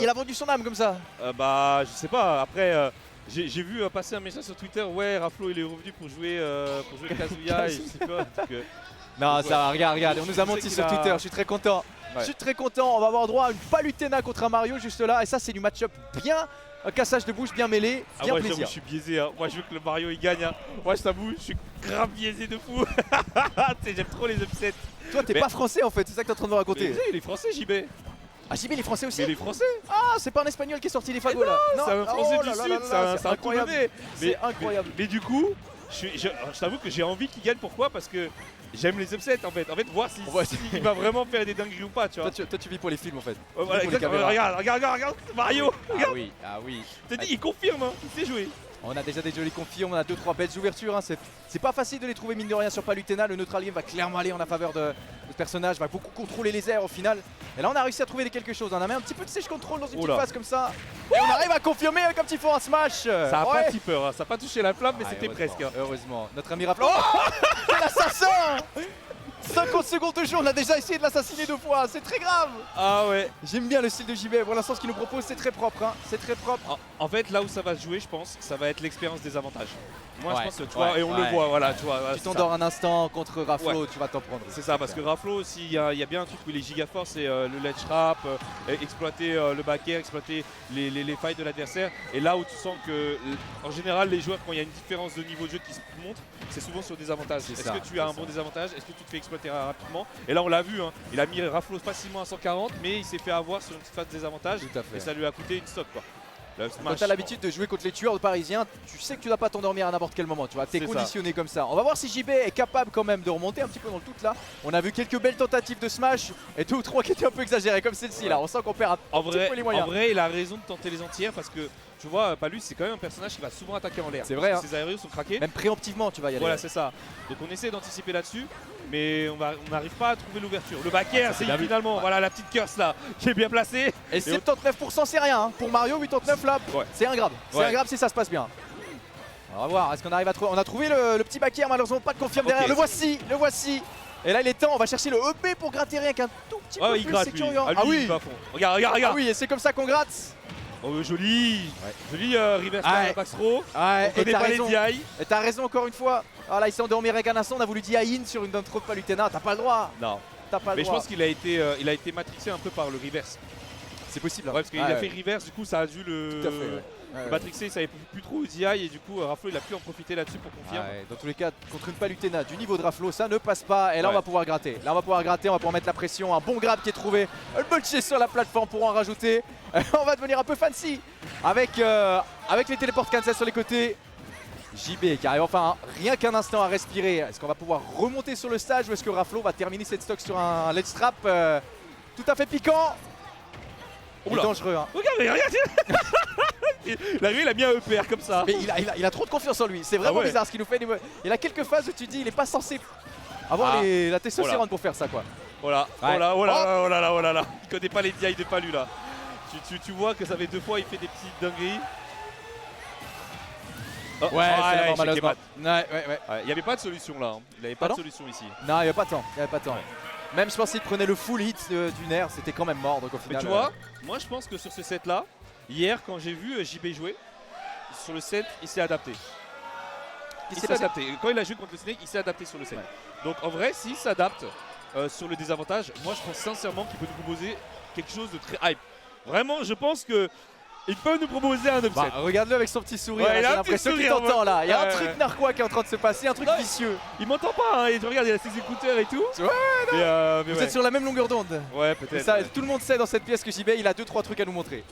il a vendu son âme comme ça. Bah, je sais pas. Après, j'ai vu passer un message sur Twitter. Ouais, Raflo il est revenu pour jouer Kazuya et je sais pas. Donc, Non, donc, ça, regarde, on nous a Je sais menti qu'il sur a- Twitter, je suis très content. Ouais. Je suis très content, on va avoir droit à une Palutena contre un Mario juste là. Et ça, c'est du match-up bien, un cassage de bouche bien mêlé, Ah bien ouais, j'avoue, plaisir. je suis biaisé. Hein. Moi, je veux que le Mario il gagne. Hein. Moi, je t'avoue, je suis grave biaisé de fou. Tu sais, j'aime trop les upsets. Toi, t'es Mais- pas français en fait, c'est ça que t'es en train de me Mais raconter. tu sais, il est français, JB. Ah, JB, il est français aussi. Mais il est français. Ah, c'est pas un espagnol qui est sorti des fagots là. C'est un français oh du là là Sud. là C'est là, un incroyable. Polonais. C'est incroyable. Mais du coup, je t'avoue que j'ai envie qu'il gagne. Pourquoi? Parce que j'aime les upsets en fait. En fait, voir Ouais. s'il va vraiment faire des dingueries ou pas, tu vois. Toi, tu vis pour les films en fait. Voilà, pour les exactement. caméras. Regarde, Mario. Ah oui, ah oui. T'as dit, il confirme, hein. Il sait jouer. On a déjà des jolis confirmes, on a 2-3 belles ouvertures. Hein. C'est pas facile de les trouver mine de rien sur Palutena. Le neutral game va clairement aller en la faveur de ce personnage, va beaucoup contrôler les airs au final. Et là on a réussi à trouver quelque chose. On a mis un petit peu de sèche control dans une petite Oula. phase comme ça. Et on arrive à confirmer avec un petit fort smash. Ça a Ouais. pas petit peur, hein. Ça a pas touché la flamme, mais Ah, c'était heureusement, presque. Hein. Heureusement. Notre ami Raflo. Oh c'est l'assassin 50 secondes de jeu, on a déjà essayé de l'assassiner 2 fois, c'est très grave. Ah ouais. J'aime bien le style de JB, pour l'instant ce qu'il nous propose c'est très propre, hein. C'est très propre. En fait, là où ça va se jouer, je pense, ça va être l'expérience des avantages. Moi, je Ouais, pense, tu vois, ouais, et on ouais. le voit, voilà, tu vois. Tu t'endors un instant contre Raflo, Ouais. tu vas t'en prendre. C'est ça, parce que Raflo, s'il y, a bien un truc où il est giga fort, c'est le ledge trap, exploiter le back air, exploiter les failles de l'adversaire. Et là où tu sens que, en général, les joueurs, quand il y a une différence de niveau de jeu qui se montre, c'est souvent sur des avantages. C'est Est-ce ça, que tu as un c'est bon ça. désavantage? Est-ce que tu te fais exploiter rapidement? Et là, on l'a vu, hein, il a mis Raflo facilement à 140, mais il s'est fait avoir sur une petite phase de désavantage. Tout à fait. Et ça lui a coûté une stock, quoi. Le Quand smash. t'as l'habitude de jouer contre les tueurs parisiens, tu sais que tu dois pas t'endormir à n'importe quel moment, tu vois, t'es C'est ça. conditionné comme ça. On va voir si JB est capable quand même de remonter un petit peu dans le tout là. On a vu quelques belles tentatives de smash et 2 ou 3 qui étaient un peu exagérées comme celle-ci là. On sent qu'on perd un En petit vrai, peu les moyens. en vrai, il a raison de tenter les entières parce que tu vois, Palus c'est quand même un personnage qui va souvent attaquer en l'air. C'est vrai, Parce que ses aériaux sont craqués. Même préemptivement tu vas y aller. Voilà, c'est ça. Donc on essaie d'anticiper là-dessus, mais on n'arrive pas à trouver l'ouverture. Le back air, c'est c'est bien vu. finalement, Ouais. voilà la petite curse là qui est bien placée. Et 79% c'est rien hein. Pour Mario 89 là, Ouais. c'est un grave. C'est Ouais. un grave si ça se passe bien. On va voir, est-ce qu'on arrive à trouver. On a trouvé le petit back air, malheureusement pas de confirme derrière. Ok. Le voici, le voici. Et là il est temps, on va chercher le EP pour gratter rien qu'un tout petit Oh, peu il plus, gratte c'est lui. curieux. Ah, lui, Ah il oui, va à fond. Regarde, ah regarde. oui, et c'est comme ça qu'on gratte. Oh, joli. Ouais. Joli reverse Ouais. back throw. Ouais, On et connaît t'as pas les raison. DI. Et t'as raison encore une fois. Ah là il s'est endormi avec un instant, on a voulu dire in sur une intro de Palutena, t'as pas le droit. Non. T'as pas le Mais je droit. pense qu'il a été matrixé un peu par le reverse. c'est possible. hein. Ouais, parce qu'il Ouais, a fait reverse, du coup ça a dû le. Tout à fait. Ouais. Ouais, ouais. Matrixé, il savait plus trop où DI et du coup Raflo il a pu en profiter là-dessus pour confirmer. Ouais, dans tous les cas, contre une Palutena du niveau de Raflo, ça ne passe pas. Et là, on Ouais. va pouvoir gratter. Là, on va pouvoir gratter, on va pouvoir mettre la pression. Un bon grab qui est trouvé. Le bolcher sur la plateforme pour en rajouter. On va devenir un peu fancy avec les téléports cancel sur les côtés. JB qui arrive enfin rien qu'un instant à respirer. Est-ce qu'on va pouvoir remonter sur le stage ou est-ce que Raflo va terminer cette stock sur un ledge trap tout à fait piquant et Oula. dangereux hein. Regardez, regarde. Là, lui, il a mis un EPR comme ça. Mais il a trop de confiance en lui, c'est vraiment Ah ouais. bizarre ce qu'il nous fait. Il a quelques phases où tu te dis il est pas censé avoir Ah. la testostérone Voilà. pour faire ça quoi. Voilà, Ouais. oh là, oh là, oh là là, oh là là. Il connaît pas les DI de Palu là. Tu vois que ça fait 2 fois, il fait des petites dingueries. Oh, Ouais, c'est la mort échec malheureusement. et mat. Ouais. Ouais, il n'y avait pas de solution là. Hein. Il n'y avait pas Ah de non solution ici. Non, il n'y avait pas de temps. Il y avait pas de temps. Même je pense qu'il prenait le full hit du nerf, c'était quand même mort. Donc au Mais final. tu vois, moi je pense que sur ce set là, hier quand j'ai vu JB jouer, sur le set, il s'est adapté. Il s'est adapté. Quand il a joué contre le Snake, il s'est adapté sur le set. Ouais. Donc en vrai, s'il s'adapte sur le désavantage, moi je pense sincèrement qu'il peut nous proposer quelque chose de très hype. Vraiment, je pense que il peut nous proposer un upset. Bah, regarde-le avec son petit sourire, Ouais, il j'ai a un l'impression petit qu'il sourire, t'entend là. Il y a un ouais. truc narquois qui est en train de se passer, un truc Ouais. vicieux. Il m'entend pas, hein, et tu regardes, il a ses écouteurs et tout. Ouais, mais Vous ouais. êtes sur la même longueur d'onde. Ouais, Et peut-être. ça, ouais. tout le monde sait dans cette pièce que JB il a 2-3 trucs à nous montrer.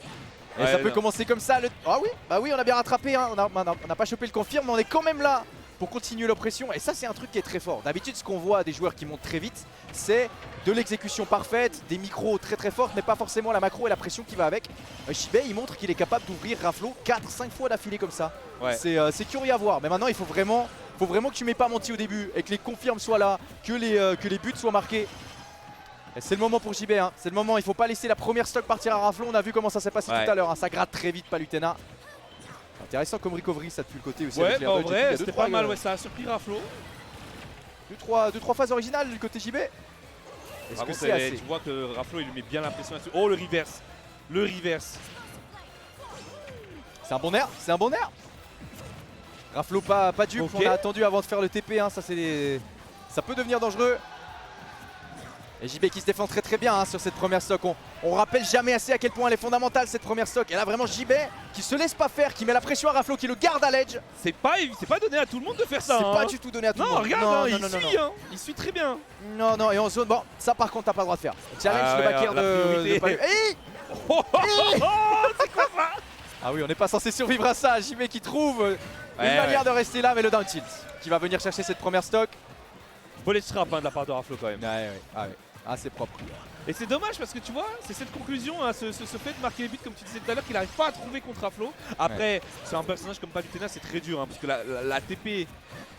Et Ouais, ça peut non. commencer comme ça. Ah oui, bah oui, on a bien rattrapé. Hein. On n'a pas chopé le confirme, mais on est quand même là pour continuer l'oppression. Et ça, c'est un truc qui est très fort. D'habitude, ce qu'on voit des joueurs qui montent très vite, c'est de l'exécution parfaite, des micros très très fortes, mais pas forcément la macro et la pression qui va avec. JB, il montre qu'il est capable d'ouvrir Raflo 4-5 fois d'affilée comme ça. Ouais. C'est curieux à voir. Mais maintenant, il faut vraiment que tu m'aies pas menti au début et que les confirmes soient là, que les buts soient marqués. Et c'est le moment pour JB, hein. C'est le moment, il faut pas laisser la première stock partir à Raflo. On a vu comment ça s'est passé Ouais. tout à l'heure, hein. Ça gratte très vite Palutena. Intéressant comme recovery ça depuis le côté aussi. Ouais, avec les bah, en Red Bull. Il y vrai, a c'était deux, trois, pas mal, ouais, ça a surpris Raflo. 2-3 phases originales du côté JB. Est-ce Par que contre, c'est assez? tu vois que Raflo il lui met bien la pression là-dessus. Oh, le reverse. le reverse. C'est un bon air, c'est un bon air. Raflo pas dupe, Ok. on a attendu avant de faire le TP, hein, ça peut devenir dangereux. Et JB qui se défend très très bien hein, sur cette première stock. On rappelle jamais assez à quel point elle est fondamentale cette première stock. Et là vraiment JB qui se laisse pas faire, qui met la pression à Raflo, qui le garde à l'edge. C'est pas donné à tout le monde de faire ça. C'est hein. pas du tout donné à tout le Non, monde. regarde, Non, il non, non, suit, hein. Il suit très bien. non, non, et en zone, bon, ça par contre t'as pas le droit de faire. Challenge Ah le ouais, back air la priorité. de Palu. Hey Oh, c'est quoi ça? Ah oui, on n'est pas censé survivre à ça. JB qui trouve une Ouais, manière ouais. de rester là, mais le down tilt qui va venir chercher cette première stock. Bullet trap hein, de la part de Raflo quand même. Ouais. Ah, c'est propre. Et c'est dommage parce que tu vois, c'est cette conclusion, hein, ce fait de marquer les buts comme tu disais tout à l'heure qu'il n'arrive pas à trouver contre Raflo. Après, c'est un personnage comme Palutena, c'est très dur hein, parce que la TP,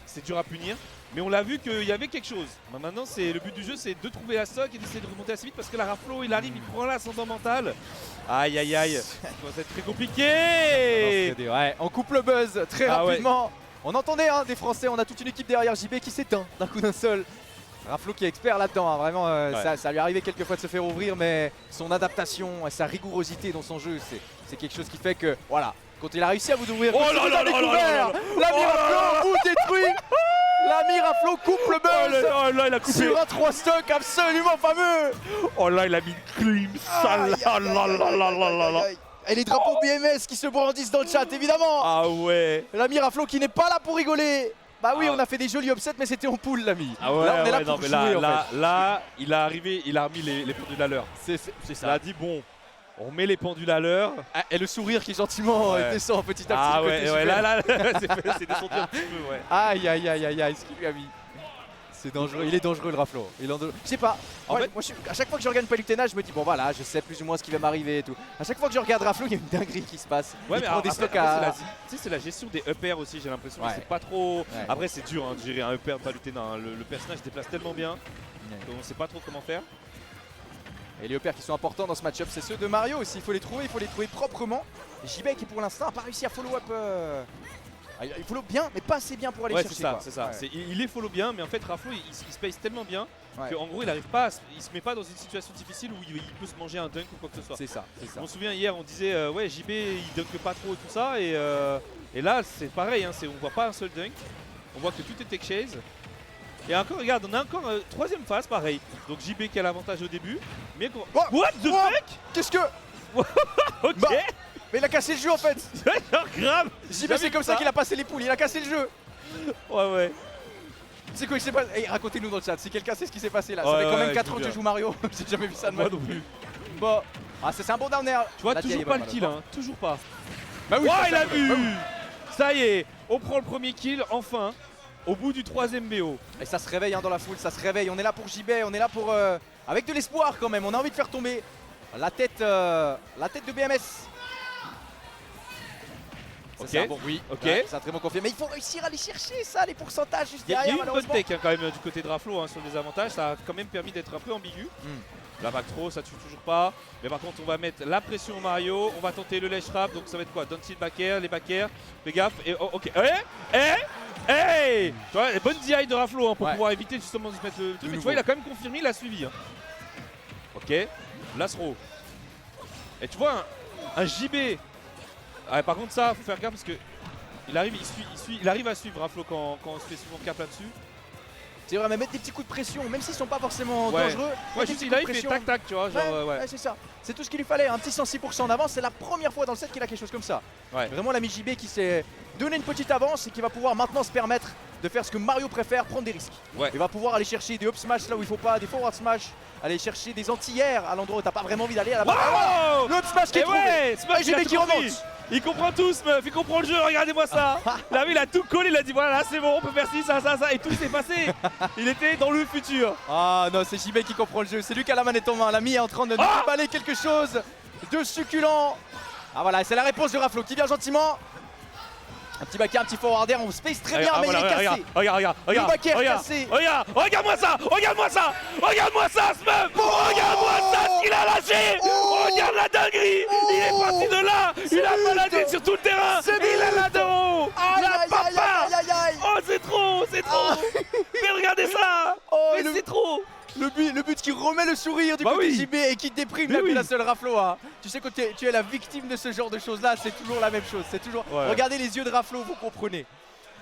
c'est dur à punir. Mais on l'a vu qu'il y avait quelque chose. Maintenant, le but du jeu, c'est de trouver la stock et d'essayer de remonter assez vite parce que la Raflo, il arrive, il prend l'ascendant mental. Aïe aïe aïe, ça va être très compliqué. Ouais, on coupe le buzz très Ah ouais. rapidement. On entendait hein, des Français, on a toute une équipe derrière JB qui s'éteint d'un coup d'un seul. Raflo qui est expert là-dedans, hein, vraiment Ouais. ça lui est arrivé quelquefois de se faire ouvrir, mais son adaptation et sa rigourosité dans son jeu, c'est quelque chose qui fait que voilà, quand il a réussi à vous ouvrir, Oh quand là il vous là a là là découvert, là là. l'ami Oh là Raflo vous détruit. L'ami Raflo coupe le Oh buzz là là, il a coupé. sur un 3 stock absolument fameux. Oh là, il a mis une clim sale. Aïe, aïe, là là là là là là. Et les drapeaux BMS qui se brandissent dans le chat évidemment. Ah ouais. L'ami Raflo qui n'est pas là pour rigoler. Bah oui, Ah. on a fait des jolis upsets, mais c'était en pool, l'ami. Ah ouais, là, on est là ouais, pour non, mais jouer, en là, fait. là, il est arrivé, il a remis les pendules à l'heure. C'est Il ça. a dit bon, on met les pendules à l'heure. Ah, et le sourire qui gentiment Ouais. descend petit à petit. Ah côté ouais, ouais, super. là, c'est descendu un petit peu, ouais. Aïe, aïe, aïe, aïe, aïe, ce qu'il lui a mis. C'est dangereux, il est dangereux le Raflo. Je sais pas, En fait- moi, à chaque fois que je regarde Palutena, je me dis bon voilà, je sais plus ou moins ce qui va m'arriver et tout. À chaque fois que je regarde Raflo, il y a une dinguerie qui se passe. Ouais, il mais prend des après, stocks à. tu sais, c'est la gestion des up airs aussi, j'ai l'impression. Ouais. C'est pas trop. Ouais. Après, c'est dur hein, de gérer un up air de Palutena. Hein. Le personnage se déplace tellement bien Ouais. qu'on sait pas trop comment faire. Et les EPR qui sont importants dans ce match-up, c'est ceux de Mario aussi. Il faut les trouver proprement. JB qui pour l'instant n'a pas réussi à follow-up. Il follow bien, mais pas assez bien pour aller Ouais, chercher. c'est ça, quoi. c'est ça. Ouais. Il est follow bien, mais en fait, Raflo, il se pace tellement bien Ouais. qu'en gros, il arrive pas, il se met pas dans une situation difficile où il peut se manger un dunk ou quoi que ce soit. C'est ça, c'est Je ça. me souviens hier, on disait ouais, JB il dunk pas trop et tout ça, et là c'est pareil, hein, on voit pas un seul dunk, on voit que tout est tech chase. Et encore, regarde, on a encore troisième phase, pareil. Donc JB qui a l'avantage au début, mais Oh, what the oh, fuck. Qu'est-ce que. Ok. Bah, Mais il a cassé le jeu en fait. Genre grave. JB c'est comme ça qu'il a passé les poules, il a cassé le jeu. Ouais ouais. C'est quoi qui s'est passé? Hey, racontez-nous dans le chat, si quelqu'un sait ce qui s'est passé là. Ça Ouais, fait quand même ouais, 4 je ans veux que je bien. joue Mario, j'ai jamais vu ça de Moi ma non vie. plus. Bon, c'est un bon down air. Tu vois, La toujours vieille pas est le kill, hein, toujours pas. Bah oui, Oh, ça, il a ça, vu. bah oui. Ça y est, on prend le premier kill, enfin, au bout du 3ème BO. Et ça se réveille hein, dans la foule, ça se réveille. On est là pour JB, on est là pour avec de l'espoir quand même. On a envie de faire tomber la tête de BMS. Ça, Ok. c'est un bon oui. Ok. Ouais, c'est un très bon confirmé. Mais il faut réussir à aller chercher ça, les pourcentages juste Il y a derrière. eu une bonne malheureusement. tech hein, quand même du côté de Raflo hein, sur les avantages, ça a quand même permis d'être un peu ambigu. Hmm. La back throw, ça tue toujours pas. Mais par contre, on va mettre la pression au Mario, on va tenter le ledge trap, donc ça va être quoi? Down tilt back air, les back air, fais gaffe, et oh, ok. Hey tu vois, bonne DI de Raflo hein, pour Ouais. pouvoir éviter justement de se mettre le truc. Mais tu nouveau. vois, il a quand même confirmé, il a suivi. Hein. Ok, last row. Et tu vois, un JB. Ah, par contre, ça, faut faire gaffe parce que il arrive à suivre Raflo quand on se fait souvent cap là-dessus. C'est vrai, mais mettre des petits coups de pression, même s'ils sont pas forcément Ouais. dangereux. Ouais, mettre des juste petits il a, coups il de fait pression. tac-tac, tu vois. Genre, Ouais, c'est ça. C'est tout ce qu'il lui fallait. Un petit 106% d'avance, c'est la première fois dans le set qu'il a quelque chose comme ça. Ouais. Vraiment l'ami JB qui s'est donné une petite avance et qui va pouvoir maintenant se permettre de faire ce que Mario préfère, prendre des risques. Ouais. Il va pouvoir aller chercher des up smash là où il faut pas, des forward smash, aller chercher des anti-airs à l'endroit où t'as pas vraiment envie d'aller à la base. Wow Le up smash qui est Et trouvé. ouais, Smash, Et il a JB tout qui compris. remonte. Il comprend tout ce meuf, il comprend le jeu, regardez-moi ça. Là, il a tout collé, il a dit voilà, là c'est bon, on peut faire ci, ça, et tout s'est passé. Il était dans le futur. Ah non, c'est JB qui comprend le jeu. C'est lui qui a la manette en main. L'ami est en train de Ah déballer quelque chose de succulent. Ah voilà, c'est la réponse de Raflo qui vient gentiment. Un petit back air, un petit forward air, on space très bien, mais il est cassé. Regarde, back air cassé. regarde-moi ça, regarde-moi ça, ce meuf. Regarde-moi ça, ce qu'il a lâché. Regarde la dinguerie. Il est parti de là, il a baladé sur tout le terrain. C'est Il a la dos, Aïe, la aïe, papa. aïe, aïe, aïe. Oh, c'est trop. Mais regardez ça. Oh, Mais le- c'est trop. Le but qui remet le sourire du Bah côté oui. JB et qui déprime Mais la, oui. la seule Raflo. Hein. Tu sais, quand tu es la victime de ce genre de choses là, c'est toujours la même chose. C'est toujours. Ouais. Regardez les yeux de Raflo, vous comprenez.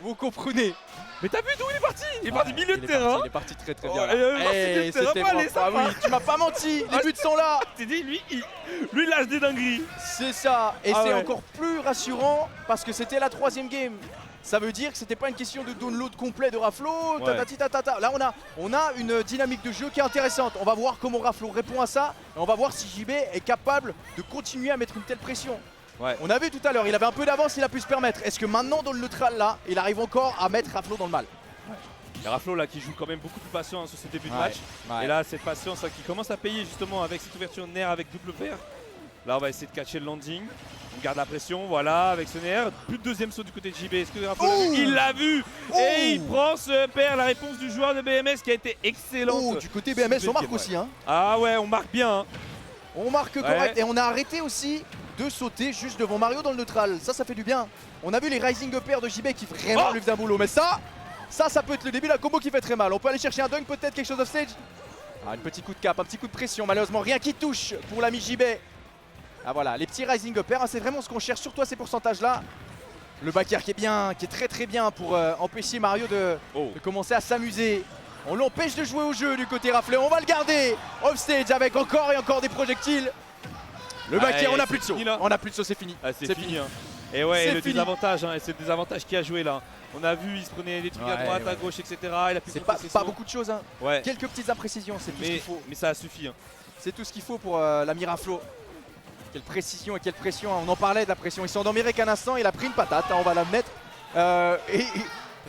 Vous comprenez. Mais t'as vu d'où il est parti? Il est parti milieu de Il est terrain. parti, il est parti très très Oh, bien. il est parti milieu de terrain, C'était pas aller, propre. Ah sympa. oui, tu m'as pas menti. Les buts sont là. T'es dit, lui, il lâche des dingueries. C'est ça. Et Ah c'est ouais. encore plus rassurant parce que c'était la 3e game. Ça veut dire que c'était pas une question de download complet de Raflo. Ouais. Tatati tatata. Là, on a une dynamique de jeu qui est intéressante. On va voir comment Raflo répond à ça. Et on va voir si JB est capable de continuer à mettre une telle pression. Ouais. On a vu tout à l'heure, il avait un peu d'avance, il a pu se permettre. Est-ce que maintenant, dans le neutral, là, il arrive encore à mettre Raflo dans le mal? Il y a Raflo là qui joue quand même beaucoup plus patient sur ce début de Ouais, match. ouais. Et là, cette patience là, qui commence à payer justement avec cette ouverture nerf avec double paire. Là, on va essayer de catcher le landing. On garde la pression, voilà, avec ce nerf. Plus de deuxième saut du côté de JB. Est-ce que Raflo l'a vu? Il l'a vu. Et il prend ce paire. La réponse du joueur de BMS qui a été excellente. Oh, du côté BMS, on marque Ouais. aussi. Hein. Ah ouais, on marque bien. Hein. On marque correct. Et on a arrêté aussi de sauter juste devant Mario dans le neutral. Ça fait du bien. On a vu les rising up de JB qui vraiment lui faisaient un boulot. Mais ça peut être le début d'un combo qui fait très mal. On peut aller chercher un dunk, peut-être quelque chose off stage. Ah, un petit coup de cap, un petit coup de pression. Malheureusement, rien qui touche pour l'ami JB. Ah voilà, les petits rising up c'est vraiment ce qu'on cherche, surtout à ces pourcentages-là. Le back air qui est bien, qui est très très bien pour empêcher Mario de commencer à s'amuser. On l'empêche de jouer au jeu du côté Raflé. On va le garder off stage avec encore et encore des projectiles. Le back air, on n'a plus de saut. On n'a plus de saut, c'est fini. Ah, c'est fini. Hein. Et ouais, C'est le fini. désavantage, hein, et c'est le désavantage qui a joué là. On a vu, il se prenait des trucs à droite, à gauche, etc. Il a pu C'est contrer ses pas sauts. beaucoup de choses. Hein. Ouais. Quelques petites imprécisions, c'est tout ce qu'il faut. Mais ça a suffi. Hein. C'est tout ce qu'il faut pour l'ami Raflo. Quelle précision et quelle pression. Hein. On en parlait de la pression. Il s'est endormi qu'un instant, il a pris une patate. Hein, on va la mettre. Et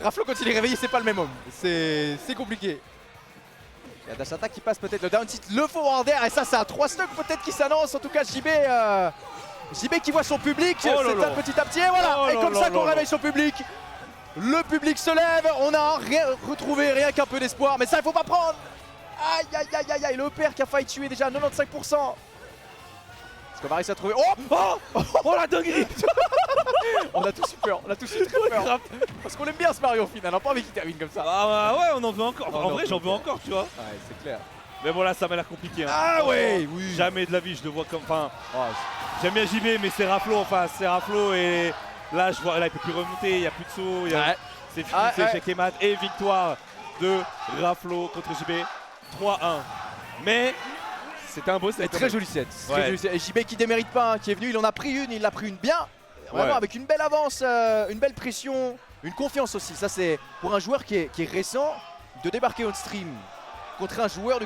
Raflo, quand il est réveillé, c'est pas le même homme. C'est compliqué. Il y a Dash Attack qui passe peut-être le down tilt, le forward air. Et ça, c'est un 3 stock peut-être qui s'annonce. En tout cas, JB qui voit son public. Oh là là. Petit à petit. Et voilà. Oh et là comme là ça qu'on là réveille son public. Le public se lève. On a retrouvé rien qu'un peu d'espoir. Mais ça, il faut pas prendre. Aïe, aïe, aïe, aïe, aïe. Le père qui a failli tuer déjà 95%. Est-ce qu'on va réussir à trouver... Oh la dinguerie. On a tous eu peur, on a tous eu très peur. Parce qu'on aime bien ce Mario au final, on n'a pas envie qu'il termine comme ça. Ah ouais, on en veut encore. Oh, en vrai, j'en veux encore, tu vois. Ouais, c'est clair. Mais bon, là, ça m'a l'air compliqué. Hein. Ah ouais, oui. Jamais de la vie, je le vois comme. Enfin, Oh, j'aime bien JB, mais c'est Raflo. Enfin, c'est Raflo et là, je vois, là, il peut plus remonter, il n'y a plus de saut. ouais. C'est fini, c'est échec et mat. Et victoire de Raflo contre JB 3-1. Mais c'était un beau set. Très joli set. Ouais. Très joli set. Et JB qui démérite pas, hein, qui est venu, il en a pris une, il l'a pris une bien. Vraiment Ouais. avec une belle avance, une belle pression, une confiance aussi. Ça c'est pour un joueur qui est récent, de débarquer on stream contre un joueur de